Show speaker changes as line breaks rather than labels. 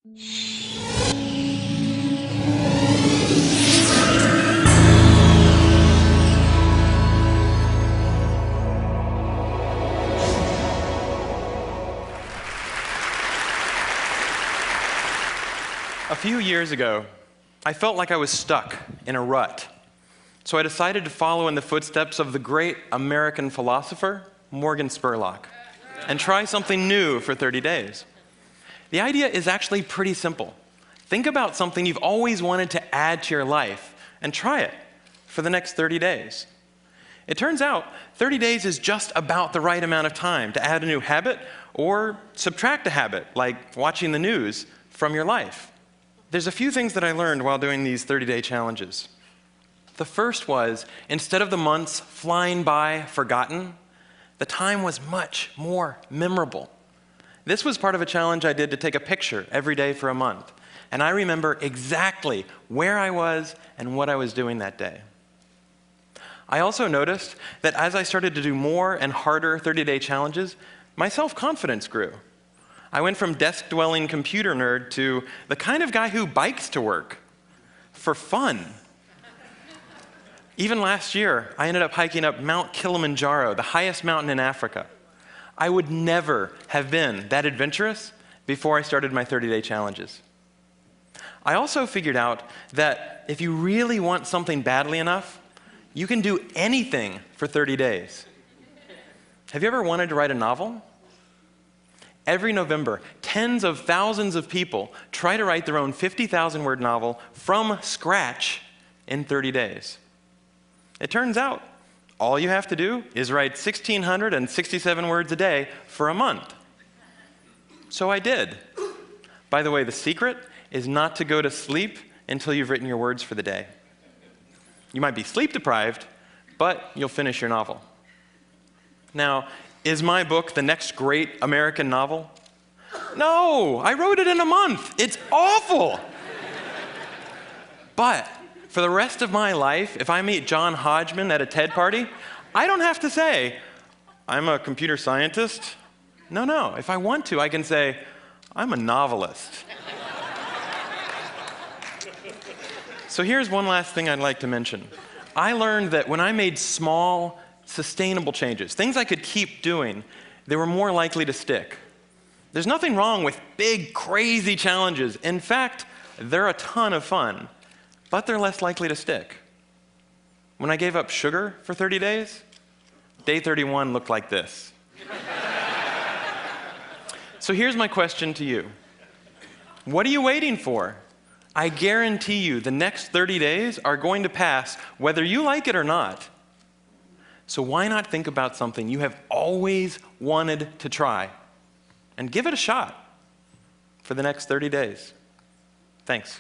A few years ago, I felt like I was stuck in a rut. So I decided to follow in the footsteps of the great American philosopher, Morgan Spurlock, and try something new for 30 days. The idea is actually pretty simple. Think about something you've always wanted to add to your life and try it for the next 30 days. It turns out 30 days is just about the right amount of time to add a new habit or subtract a habit, like watching the news, from your life. There's a few things that I learned while doing these 30-day challenges. The first was, instead of the months flying by forgotten, the time was much more memorable. This was part of a challenge I did to take a picture every day for a month, and I remember exactly where I was and what I was doing that day. I also noticed that as I started to do more and harder 30-day challenges, my self-confidence grew. I went from desk-dwelling computer nerd to the kind of guy who bikes to work for fun. Even last year, I ended up hiking up Mount Kilimanjaro, the highest mountain in Africa. I would never have been that adventurous before I started my 30-day challenges. I also figured out that if you really want something badly enough, you can do anything for 30 days. Have you ever wanted to write a novel? Every November, tens of thousands of people try to write their own 50,000-word novel from scratch in 30 days. It turns out, all you have to do is write 1,667 words a day for a month. So I did. By the way, the secret is not to go to sleep until you've written your words for the day. You might be sleep deprived, but you'll finish your novel. Now, is my book the next great American novel? No, I wrote it in a month. It's awful. But for the rest of my life, if I meet John Hodgman at a TED party, I don't have to say, I'm a computer scientist. No. If I want to, I can say, I'm a novelist. So here's one last thing I'd like to mention. I learned that when I made small, sustainable changes, things I could keep doing, they were more likely to stick. There's nothing wrong with big, crazy challenges. In fact, they're a ton of fun, but they're less likely to stick. When I gave up sugar for 30 days, day 31 looked like this. So here's my question to you. What are you waiting for? I guarantee you the next 30 days are going to pass whether you like it or not. So why not think about something you have always wanted to try and give it a shot for the next 30 days? Thanks.